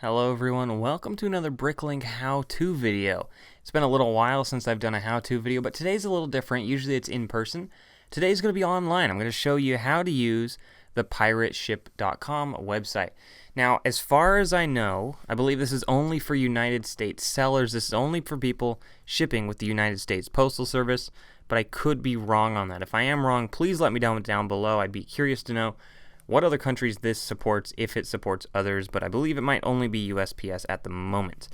Hello everyone, welcome to another BrickLink how-to video. It's been a little while since I've done a how-to video, but today's a little different. Usually it's in person. Today's going to be online. I'm going to show you how to use the PirateShip.com website. Now, as far as I know, I believe this is only for United States sellers. This is only for people shipping with the United States Postal Service, but I could be wrong on that. If I am wrong, please let me know down below. I'd be curious to know what other countries this supports, if it supports others, but I believe it might only be USPS at the moment.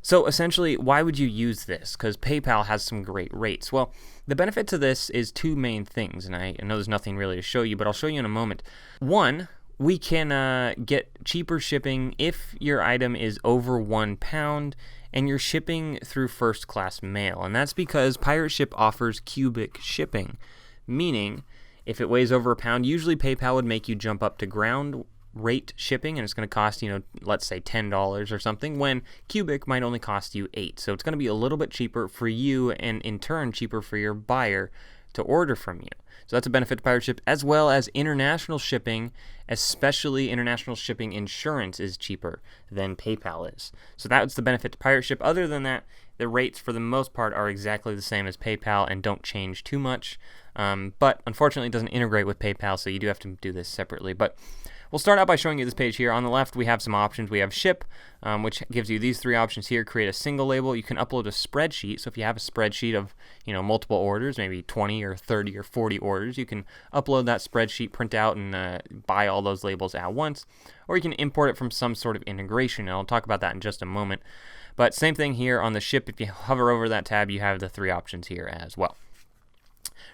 So essentially, why would you use this? Because PayPal has some great rates. Well, the benefit to this is two main things, and I know there's nothing really to show you, but I'll show you in a moment. One, we can get cheaper shipping if your item is over £1 and you're shipping through first-class mail, and that's because PirateShip offers cubic shipping, meaning if it weighs over £1, usually PayPal would make you jump up to ground rate shipping, and it's going to cost, let's say $10 or something, when cubic might only cost you $8. So it's going to be a little bit cheaper for you, and in turn cheaper for your buyer to order from you. So that's a benefit to PirateShip, as well as international shipping, especially international shipping insurance is cheaper than PayPal is. So that's the benefit to PirateShip. Other than that, the rates for the most part are exactly the same as PayPal and don't change too much. But unfortunately, it doesn't integrate with PayPal, so you do have to do this separately. But we'll start out by showing you this page here. On the left, we have some options. We have ship, which gives you these three options here. Create a single label. You can upload a spreadsheet. So if you have a spreadsheet of multiple orders, maybe 20 or 30 or 40 orders, you can upload that spreadsheet, print out, and buy all those labels at once. Or you can import it from some sort of integration. And I'll talk about that in just a moment. But same thing here on the ship. If you hover over that tab, you have the three options here as well.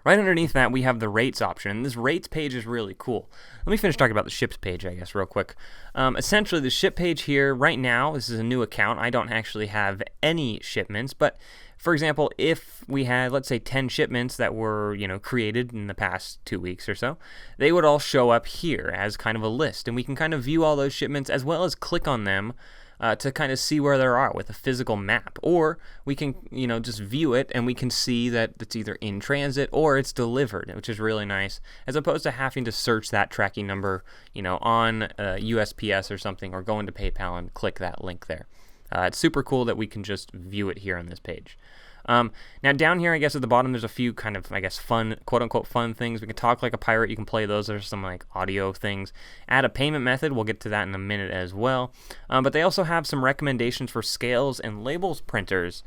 Right underneath that, we have the rates option, and this rates page is really cool. Let me finish talking about the ships page, I guess, real quick. Essentially, the ship page here, right now, this is a new account. I don't actually have any shipments, but for example, if we had, let's say, 10 shipments that were, created in the past 2 weeks or so, they would all show up here as kind of a list, and we can kind of view all those shipments as well as click on them to kind of see where they are with a physical map. Or we can, just view it and we can see that it's either in transit or it's delivered, which is really nice, as opposed to having to search that tracking number, on USPS or something, or go into PayPal and click that link there. It's super cool that we can just view it here on this page. Now down here, I guess at the bottom, there's a few kind of, fun, quote-unquote fun things. We can talk like a pirate. You can play those. There's some audio things. Add a payment method. We'll get to that in a minute as well. But they also have some recommendations for scales and labels printers.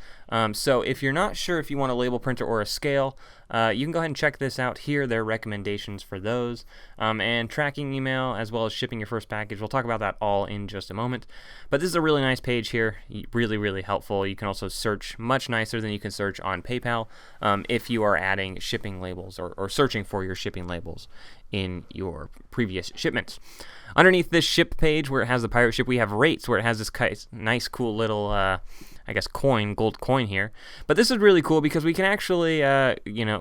So if you're not sure if you want a label printer or a scale, you can go ahead and check this out here. There are recommendations for those. And tracking email, as well as shipping your first package. We'll talk about that all in just a moment. But this is a really nice page here. Really, really helpful. You can also search much nicer than you can search on PayPal if you are adding shipping labels or searching for your shipping labels in your previous shipments. Underneath this ship page where it has the pirate ship, we have rates, where it has this nice cool little gold coin here. But this is really cool because we can actually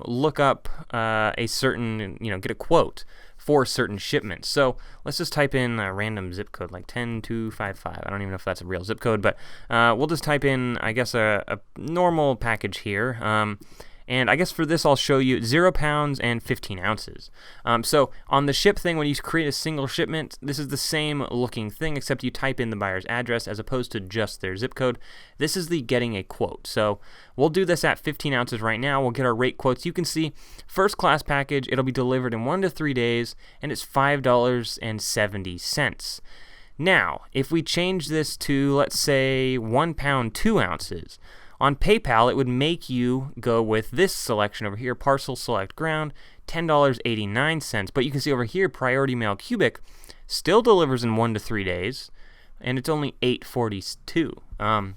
look up a certain, get a quote for certain shipments. So let's just type in a random zip code like 10255. I don't even know if that's a real zip code, but we'll just type in, I guess, a normal package here. And I guess for this, I'll show you 0 pounds and 15 ounces. So on the ship thing, when you create a single shipment, this is the same looking thing, except you type in the buyer's address as opposed to just their zip code. This is the getting a quote. So we'll do this at 15 ounces right now. We'll get our rate quotes. You can see first class package, it'll be delivered in 1 to 3 days, and it's $5.70. Now, if we change this to, let's say, 1 pound, 2 ounces, on PayPal, it would make you go with this selection over here, parcel select ground, $10.89. But you can see over here, priority mail cubic still delivers in 1 to 3 days, and it's only $8.42.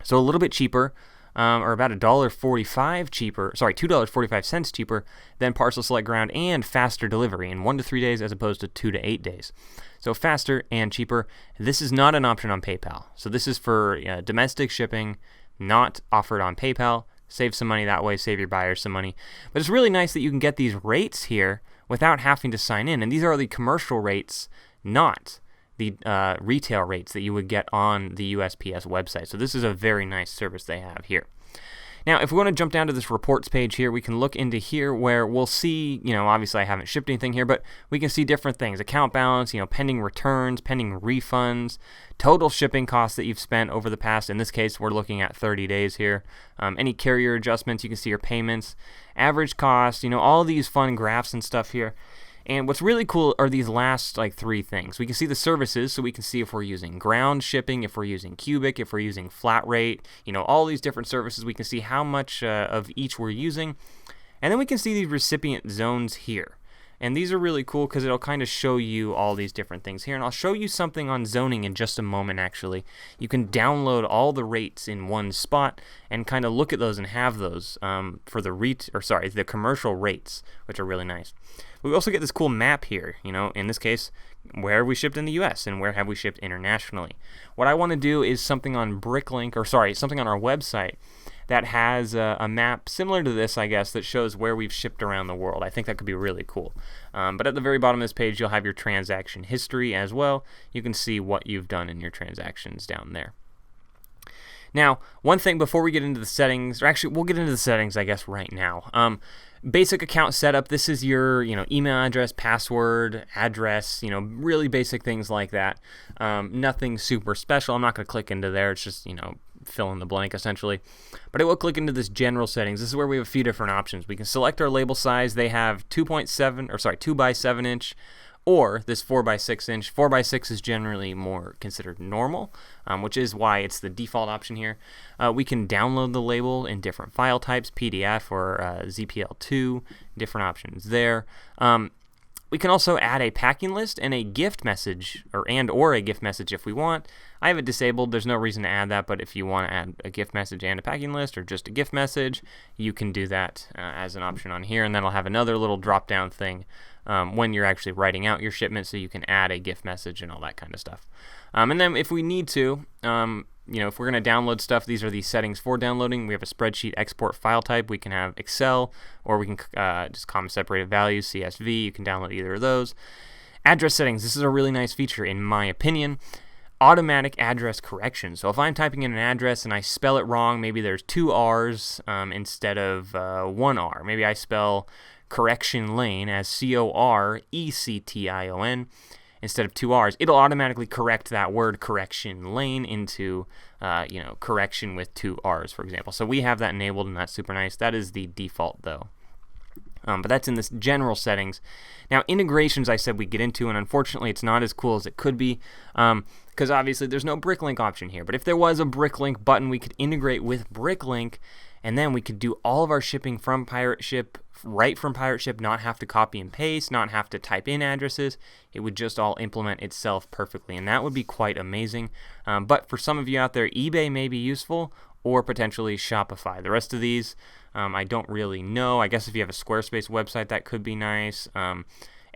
So a little bit cheaper, or about $1.45 cheaper, $2.45 cheaper than parcel select ground, and faster delivery in 1 to 3 days as opposed to 2 to 8 days. So faster and cheaper. This is not an option on PayPal. So this is for domestic shipping, not offered on PayPal. Save some money that way, save your buyers some money. But it's really nice that you can get these rates here without having to sign in. And these are the commercial rates, not the retail rates that you would get on the USPS website. So this is a very nice service they have here. Now, if we want to jump down to this reports page here, we can look into here where we'll see, obviously I haven't shipped anything here, but we can see different things. Account balance, pending returns, pending refunds, total shipping costs that you've spent over the past. In this case, we're looking at 30 days here. Any carrier adjustments, you can see your payments, average cost, all of these fun graphs and stuff here. And what's really cool are these last three things. We can see the services, so we can see if we're using ground shipping, if we're using cubic, if we're using flat rate, all these different services. We can see how much of each we're using. And then we can see these recipient zones here. And these are really cool because it'll kind of show you all these different things here. And I'll show you something on zoning in just a moment, actually. You can download all the rates in one spot and kind of look at those and have those for the commercial rates, which are really nice. We also get this cool map here, in this case, where we shipped in the US and where have we shipped internationally. What I want to do is something on something on our website that has a map similar to this, I guess, that shows where we've shipped around the world. I think that could be really cool. But at the very bottom of this page, you'll have your transaction history as well. You can see what you've done in your transactions down there. Now, one thing before we get into the settings, or actually we'll get into the settings, I guess, right now. Basic account setup, this is your email address, password, address, really basic things like that. Nothing super special. I'm not going to click into there. It's just, fill in the blank essentially. But I will click into this general settings. This is where we have a few different options. We can select our label size. They have 2 by 7 inch or this 4 by 6 inch. 4 by 6 is generally more considered normal, which is why it's the default option here. We can download the label in different file types, PDF or ZPL2, different options there. We can also add a packing list and a gift message, or a gift message if we want. I have it disabled. There's no reason to add that, but if you want to add a gift message and a packing list, or just a gift message, you can do that as an option on here, and then I'll have another little drop-down thing when you're actually writing out your shipment, so you can add a gift message and all that kind of stuff. And then if we need to, if we're going to download stuff, these are the settings for downloading. We have a spreadsheet export file type. We can have Excel, or we can just comma separated values, CSV. You can download either of those. Address settings. This is a really nice feature, in my opinion. Automatic address correction. So if I'm typing in an address and I spell it wrong, maybe there's 2 R's instead of 1 R. Maybe I spell correction lane as CORECTION instead of 2 R's. It'll automatically correct that word correction lane into correction with 2 R's, for example. So we have that enabled, and that's super nice. That is the default though. But that's in this general settings. Now, integrations I said we get into, and unfortunately it's not as cool as it could be, because obviously there's no BrickLink option here. But if there was a BrickLink button, we could integrate with BrickLink, and then we could do all of our shipping from PirateShip, right from PirateShip, not have to copy and paste, not have to type in addresses. It would just all implement itself perfectly, and that would be quite amazing. But for some of you out there, eBay may be useful, or potentially Shopify. The rest of these, I don't really know. I guess if you have a Squarespace website, that could be nice.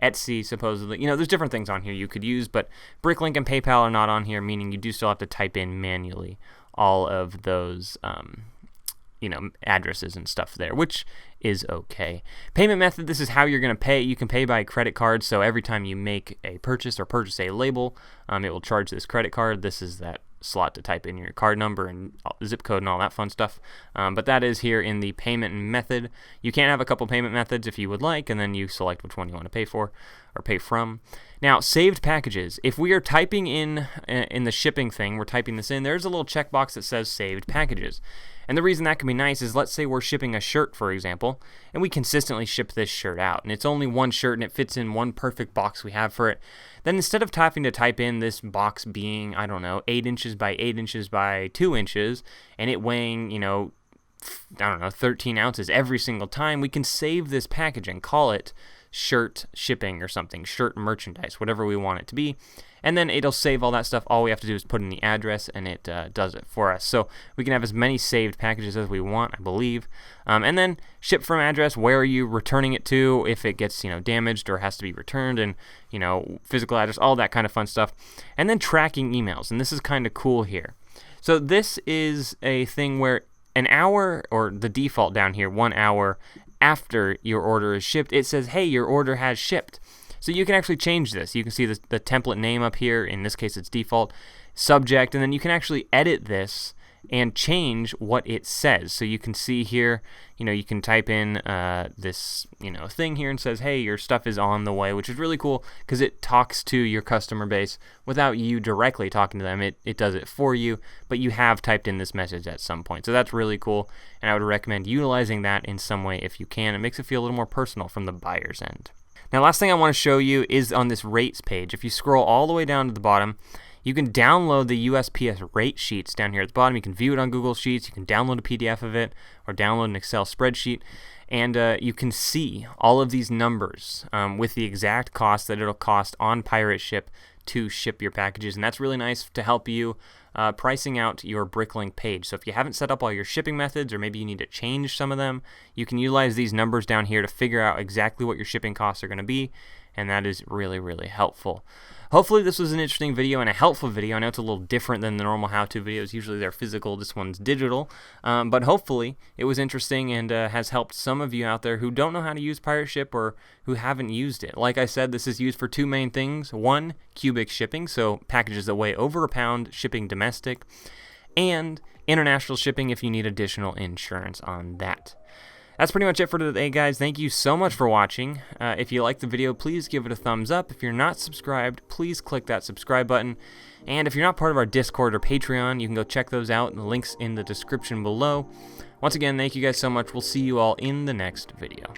Etsy, supposedly. There's different things on here you could use, but BrickLink and PayPal are not on here, meaning you do still have to type in manually all of those addresses and stuff there, which is okay. Payment method, this is how you're going to pay. You can pay by credit card, so every time you make a purchase or purchase a label, it will charge this credit card. This is that slot to type in your card number and zip code and all that fun stuff. But that is here in the payment method. You can have a couple payment methods if you would like, and then you select which one you want to pay for or pay from. Now, saved packages. If we are typing in the shipping thing, we're typing this in, there's a little checkbox that says saved packages. And the reason that can be nice is, let's say we're shipping a shirt, for example, and we consistently ship this shirt out, and it's only one shirt and it fits in one perfect box we have for it. Then instead of having to type in this box being, 8 inches by 8 inches by 2 inches, and it weighing, 13 ounces every single time, we can save this package and call it shirt shipping or something, shirt merchandise, whatever we want it to be. And then it'll save all that stuff. All we have to do is put in the address, and it does it for us. So we can have as many saved packages as we want, I believe. And then ship from address, where are you returning it to if it gets damaged or has to be returned, and physical address, all that kind of fun stuff. And then tracking emails, and this is kind of cool here. So this is a thing where an hour, or the default down here, 1 hour after your order is shipped, it says, hey, your order has shipped. So you can actually change this. You can see the template name up here. In this case, it's default, subject, and then you can actually edit this and change what it says. So you can see here, you can type in this, thing here and says, hey, your stuff is on the way, which is really cool because it talks to your customer base without you directly talking to them. It does it for you, but you have typed in this message at some point. So that's really cool, and I would recommend utilizing that in some way if you can. It makes it feel a little more personal from the buyer's end. Now, last thing I want to show you is on this rates page. If you scroll all the way down to the bottom, you can download the USPS rate sheets down here at the bottom. You can view it on Google Sheets. You can download a PDF of it or download an Excel spreadsheet. And you can see all of these numbers with the exact cost that it'll cost on PirateShip to ship your packages. And that's really nice to help you pricing out your BrickLink page. So if you haven't set up all your shipping methods, or maybe you need to change some of them, you can utilize these numbers down here to figure out exactly what your shipping costs are going to be. And that is really, really helpful. Hopefully this was an interesting video and a helpful video. I know it's a little different than the normal how-to videos. Usually they're physical, this one's digital. But hopefully it was interesting and has helped some of you out there who don't know how to use PirateShip or who haven't used it. Like I said, this is used for two main things. One, cubic shipping, so packages that weigh over a pound, shipping domestic, and international shipping if you need additional insurance on that. That's pretty much it for today, guys. Thank you so much for watching. If you liked the video, please give it a thumbs up. If you're not subscribed, please click that subscribe button. And if you're not part of our Discord or Patreon, you can go check those out. The link's in the description below. Once again, thank you guys so much. We'll see you all in the next video.